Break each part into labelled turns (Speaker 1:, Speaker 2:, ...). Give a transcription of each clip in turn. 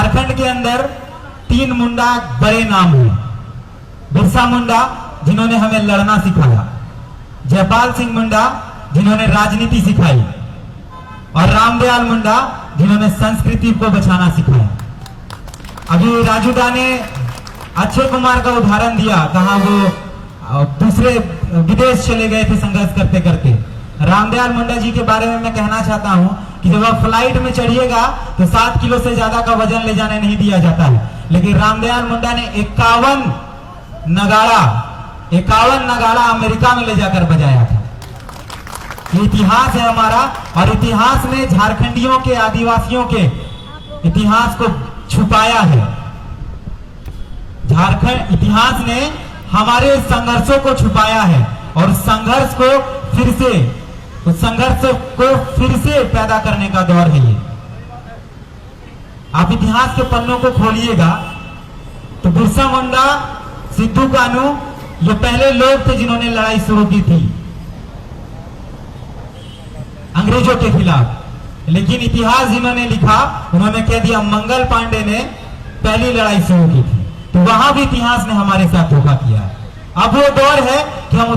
Speaker 1: झारखंड के अंदर 3 मुंडा बड़े नाम हैं। बिरसा मुंडा जिन्होंने हमें लड़ना सिखाया, जयपाल सिंह मुंडा जिन्होंने राजनीति सिखाई, और रामदयाल मुंडा जिन्होंने संस्कृति को बचाना सिखाया। अभी राजूदा ने अक्षय कुमार का उदाहरण दिया, कहा वो दूसरे विदेश चले गए थे संघर्ष करते करते। रामदयाल मुंडा जी के बारे में मैं कहना चाहता हूं कि जब आप फ्लाइट में चढ़िएगा तो 7 किलो से ज्यादा का वजन ले जाने नहीं दिया जाता है, लेकिन रामदयाल मुंडा ने 51 नगाड़ा अमेरिका में ले जाकर बजाया था। ये इतिहास है हमारा, और इतिहास में झारखंडियों के, आदिवासियों के इतिहास को छुपाया है। झारखंड इतिहास ने हमारे संघर्षों को छुपाया है, और संघर्ष को फिर से पैदा करने का दौर है ये। आप इतिहास के पन्नों को खोलिएगा तो बिरसा मुंडा, सिद्धू कान्हू ये पहले लोग थे जिन्होंने लड़ाई शुरू की थी अंग्रेजों के खिलाफ, लेकिन इतिहास जिन्होंने लिखा उन्होंने कह दिया मंगल पांडे ने पहली लड़ाई शुरू की थी। तो वहां भी इतिहास ने हमारे साथ धोखा किया है। अब वो दौर है कि हम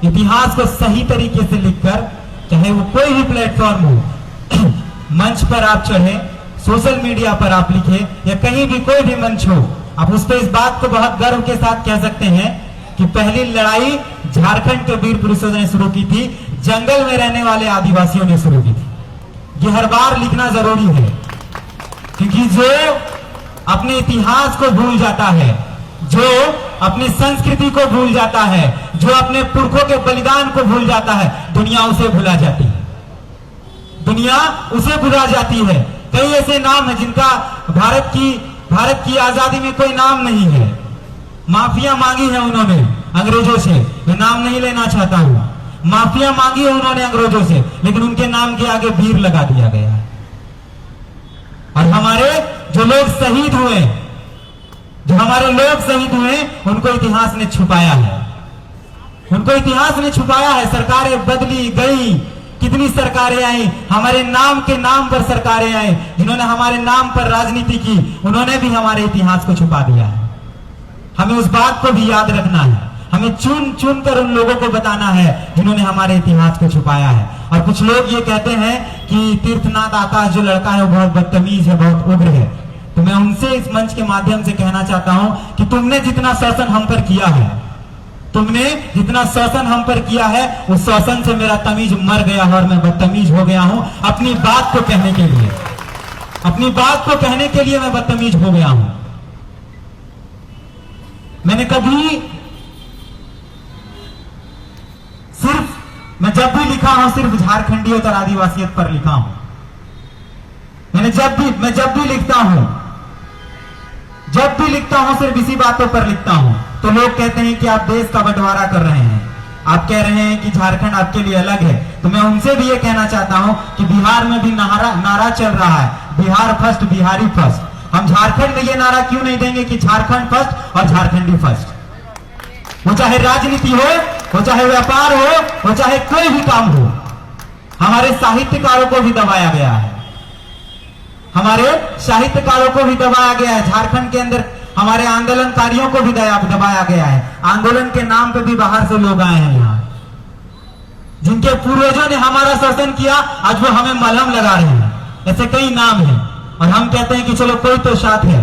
Speaker 1: इतिहास को सही तरीके से लिखकर, चाहे वो कोई भी प्लेटफॉर्म हो, मंच पर आप चढ़े, सोशल मीडिया पर आप लिखे, या कहीं भी कोई भी मंच हो, आप उस पर इस बात को बहुत गर्व के साथ कह सकते हैं कि पहली लड़ाई झारखंड के वीर पुरुषों ने शुरू की थी, जंगल में रहने वाले आदिवासियों ने शुरू की थी। ये हर बार लिखना जरूरी है, क्योंकि जो अपने इतिहास को भूल जाता है, जो अपनी संस्कृति को भूल जाता है, जो अपने पुरखों के बलिदान को भूल जाता है, दुनिया उसे भुला जाती है। दुनिया उसे भुला जाती है। कई ऐसे नाम हैं जिनका भारत की आजादी में कोई नाम नहीं है। माफिया मांगी है उन्होंने अंग्रेजों से, मैं नाम नहीं लेना चाहता हूं। माफिया मांगी है उन्होंने अंग्रेजों से, लेकिन उनके नाम के आगे वीर लगा दिया गया है। और हमारे जो लोग शहीद हुए, उनको इतिहास ने छुपाया है। सरकारें बदली गई, कितनी सरकारें आई, हमारे नाम के नाम पर सरकारें आई, जिन्होंने हमारे नाम पर राजनीति की, उन्होंने भी हमारे इतिहास को छुपा दिया है। हमें उस बात को भी याद रखना है। हमें चुन कर उन लोगों को बताना है जिन्होंने हमारे इतिहास को छुपाया है। और कुछ लोग ये कहते हैं कि तीर्थनाथ आकाश जो लड़का है वो बहुत बदतमीज है, बहुत उग्र है। तो मैं उनसे इस मंच के माध्यम से कहना चाहता हूं कि तुमने जितना शोषण हम पर किया है, उस शोषण से मेरा तमीज मर गया है और मैं बदतमीज हो गया हूं। अपनी बात को कहने के लिए मैं बदतमीज हो गया हूं। मैंने कभी मैं जब भी लिखा हूं सिर्फ झारखंडियत और आदिवासियत पर लिखा हूं। मैं जब भी लिखता हूं सिर्फ इसी बातों पर लिखता हूं। तो लोग कहते हैं कि आप देश का बंटवारा कर रहे हैं, आप कह रहे हैं कि झारखंड आपके लिए अलग है। तो मैं उनसे भी ये कहना चाहता हूं कि बिहार में भी नारा चल रहा है, बिहार फर्स्ट, बिहारी फर्स्ट। हम झारखंड में ये नारा क्यों नहीं देंगे कि झारखंड फर्स्ट और झारखंडी फर्स्ट? वो चाहे राजनीति हो, वो चाहे व्यापार हो, वो चाहे कोई भी काम हो। हमारे साहित्यकारों को भी दबाया गया है, झारखंड के अंदर हमारे आंदोलनकारियों को भी दबाया गया है। आंदोलन के नाम पे भी बाहर से लोग आए हैं यहाँ, जिनके पूर्वजों ने हमारा शोषण किया, आज वो हमें मलहम लगा रहे हैं। ऐसे कई नाम हैं, और हम कहते हैं कि चलो कोई तो साथ है।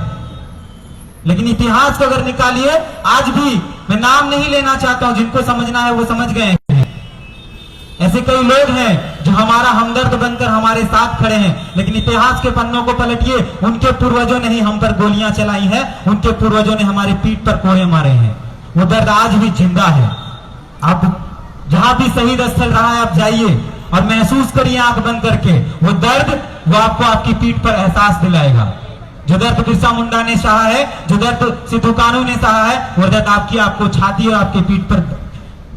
Speaker 1: लेकिन इतिहास को अगर निकालिए, आज भी मैं नाम नहीं लेना चाहता हूं, जिनको समझना है वो समझ गए हैं। ऐसे कई लोग हैं जो हमारा हमदर्द बनकर हमारे साथ खड़े हैं, लेकिन इतिहास के पन्नों को पलटिए, उनके पूर्वजों ने ही हम पर गोलियां चलाई हैं, उनके पूर्वजों ने हमारे पीठ पर कोड़े मारे हैं। वो दर्द आज भी जिंदा है। आप जहां भी शहीद स्थल रहा है आप जाइए और महसूस करिए आंख बंद करके, वो दर्द वो आपको आपकी पीठ पर एहसास दिलाएगा। जो दर्द बिरसा मुंडा ने सहा है, जो दर्द सिद्धू कान्हू ने सहा है, वो दर्द आपको छाती और आपके पीठ पर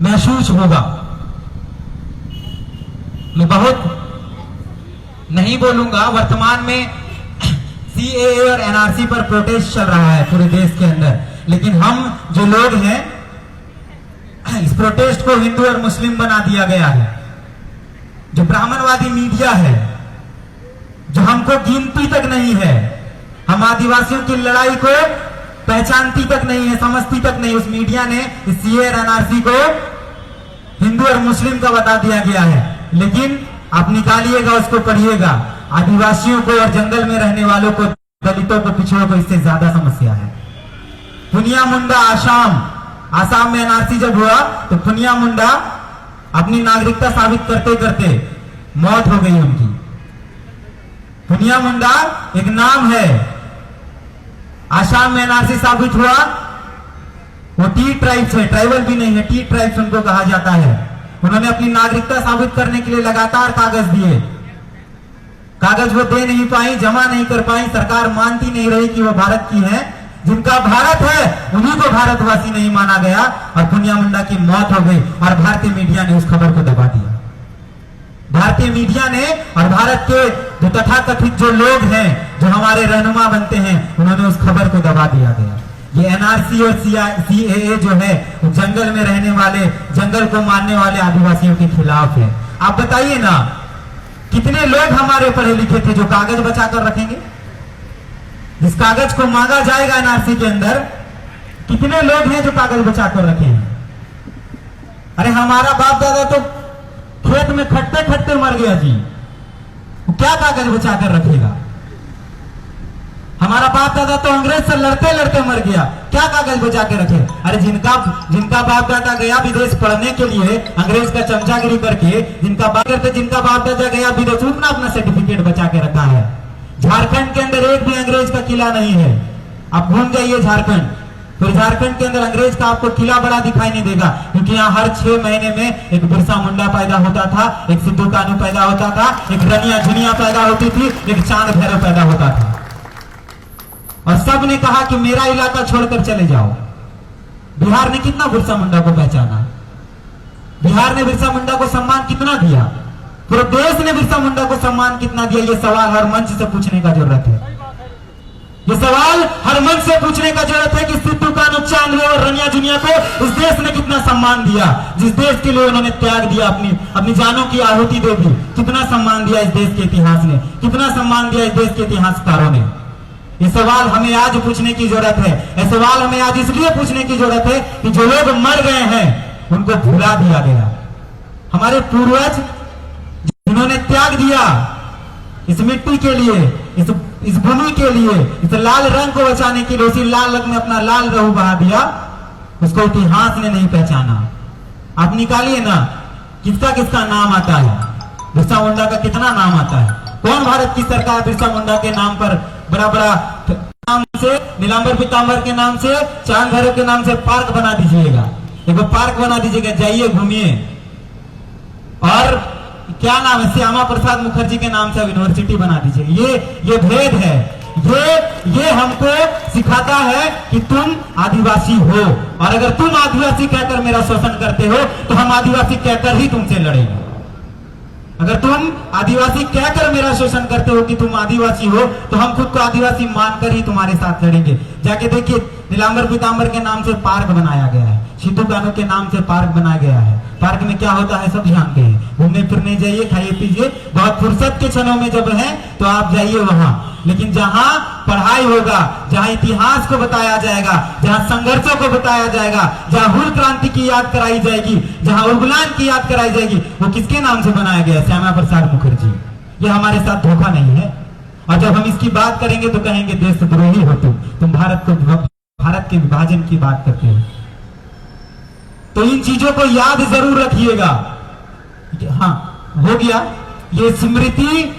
Speaker 1: महसूस होगा। मैं बहुत नहीं बोलूंगा, वर्तमान में सीएए और एनआरसी पर प्रोटेस्ट चल रहा है पूरे देश के अंदर, लेकिन हम जो लोग हैं, इस प्रोटेस्ट को हिंदू और मुस्लिम बना दिया गया है। जो ब्राह्मणवादी मीडिया है, जो हमको गिनती तक नहीं है, हम आदिवासियों की लड़ाई को पहचानती तक नहीं है, समझती तक नहीं। उस मीडिया ने इस सीए और एनआरसी को हिंदू और मुस्लिम का बता दिया गया है, लेकिन आप निकालिएगा, उसको पढ़िएगा। आदिवासियों को और जंगल में रहने वालों को, दलितों को, पिछड़ों को इससे ज्यादा समस्या है। पुनिया मुंडा आसाम में एनआरसी जब हुआ तो पुनिया मुंडा अपनी नागरिकता साबित करते करते मौत हो गई उनकी। पुनिया मुंडा एक नाम है। आसाम में एनआरसी साबित हुआ, वो टी ट्राइब्स है, ट्राइबल भी नहीं है, टी ट्राइब्स उनको कहा जाता है। उन्होंने अपनी नागरिकता साबित करने के लिए लगातार कागज दिए, कागज वो दे नहीं पाई, जमा नहीं कर पाई। सरकार मानती नहीं रही कि वो भारत की है। जिनका भारत है उन्हीं को भारतवासी नहीं माना गया और पुनिया मुंडा की मौत हो गई और भारतीय मीडिया ने उस खबर को दबा दिया। भारतीय मीडिया ने और भारत के जो तथाकथित जो लोग हैं, जो हमारे रहनुमा बनते हैं, उन्होंने उस खबर को दबा दिया गया। ये एनआरसी और सीएए जो है वो जंगल में रहने वाले, जंगल को मारने वाले आदिवासियों के खिलाफ है। आप बताइए ना, कितने लोग हमारे पढ़े लिखे थे जो कागज बचाकर रखेंगे? जिस कागज को मांगा जाएगा एनआरसी के अंदर, कितने लोग हैं जो कागज बचाकर रखेंगे? अरे हमारा बाप दादा तो खेत में खटते खटते मर गया जी, वो क्या कागज बचाकर रखेगा? हमारा बाप दादा तो अंग्रेज से लड़ते लड़ते मर गया, क्या कागज बचा के रखे? अरे जिनका बाप दादा गया विदेश पढ़ने के लिए अंग्रेज का चमचागिरी करके, जिनका बाप दादा गया विदेश, अपना सर्टिफिकेट बचा के रखा है। झारखंड के अंदर एक भी अंग्रेज का किला नहीं है। आप घूम जाइए झारखंड, फिर झारखंड के अंदर अंग्रेज का आपको किला बड़ा दिखाई नहीं देगा, क्योंकि यहाँ हर 6 महीने में एक बिरसा मुंडा पैदा होता था, एक सिद्धू कानू पैदा होता था, एक रनिया झुनिया पैदा होती थी, एक चांद भैरव पैदा होता था। और सब ने कहा कि मेरा इलाका छोड़कर चले जाओ। बिहार ने कितना बिरसा मुंडा को पहचाना? बिहार ने बिरसा मुंडा को सम्मान कितना दिया? पूरे देश ने बिरसा मुंडा को सम्मान कितना दिया? ये सवाल हर मंच से पूछने का जरूरत है। ये सवाल हर मंच से पूछने का जरूरत है कि सिद्धू कानू, चांद भैरव और रनिया झुनिया को इस देश ने कितना सम्मान दिया? जिस देश के लिए उन्होंने त्याग दिया, अपनी जानों की आहुति दे दी, कितना सम्मान दिया इस देश के इतिहास ने, कितना सम्मान दिया इस देश के इतिहासकारों ने? ये सवाल हमें आज पूछने की जरूरत है। ये सवाल हमें आज इसलिए पूछने की जरूरत है कि जो लोग मर गए हैं उनको भुला दिया गया। हमारे पूर्वज जिन्होंने त्याग दिया इस मिट्टी के लिए, इस भूमि के लिए, इस लाल रंग को बचाने के लिए, उसी लाल रंग में अपना लाल लहू बहा दिया, उसको इतिहास ने नहीं पहचाना। आप निकालिए ना, किसका किसका नाम आता है? बिरसा मुंडा का कितना नाम आता है? कौन भारत की सरकार बिरसा मुंडा के नाम पर बड़ा बड़ा नाम से, नीलांबर पीतांबर के नाम से, चांद भैरव के नाम से पार्क बना दीजिएगा, एक पार्क बना दीजिएगा, जाइए घूमिए। और क्या नाम है, श्यामा प्रसाद मुखर्जी के नाम से यूनिवर्सिटी बना दीजिए। ये भेद है। ये हमको सिखाता है कि तुम आदिवासी हो, और अगर तुम आदिवासी कहकर मेरा शोषण करते हो तो हम आदिवासी कहकर ही तुमसे लड़ेंगे। अगर तुम आदिवासी कहकर मेरा शोषण करते हो कि तुम आदिवासी हो, तो हम खुद को आदिवासी मानकर ही तुम्हारे साथ लड़ेंगे। जाके देखिए, नीलांबर पीतांबर के नाम से पार्क बनाया गया है, सिद्धू कानू के नाम से पार्क बनाया गया है। पार्क में क्या होता है सब जानते हैं। घूमने फिरने जाइए, खाइए पीजिए, बहुत फुर्सत के क्षणों में जब है तो आप जाइए वहां। लेकिन जहां पढ़ाई होगा, जहां इतिहास को बताया जाएगा, जहां संघर्षों को बताया जाएगा, जहां हुल क्रांति की याद कराई जाएगी, जहां उगलान की याद कराई जाएगी, वो किसके नाम से बनाया गया? श्यामा प्रसाद मुखर्जी। ये हमारे साथ धोखा नहीं है। और जब हम इसकी बात करेंगे तो कहेंगे देशद्रोही हो तुम भारत के विभाजन की बात करते हो। तो इन चीजों को याद जरूर रखिएगा। हाँ, हो गया। ये स्मृति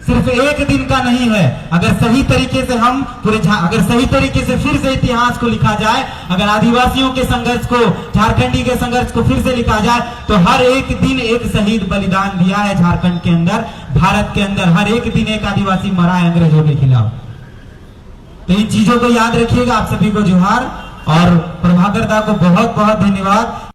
Speaker 1: सिर्फ एक दिन का नहीं है। अगर सही तरीके से अगर सही तरीके से फिर से इतिहास को लिखा जाए, अगर आदिवासियों के संघर्ष को, झारखंडी के संघर्ष को फिर से लिखा जाए, तो हर एक दिन एक शहीद बलिदान दिया है झारखंड के अंदर, भारत के अंदर हर एक दिन एक आदिवासी मरा है अंग्रेजों के खिलाफ। तो इन चीजों को याद रखिएगा। आप सभी को जोहार और प्रभाकर दा को बहुत बहुत धन्यवाद।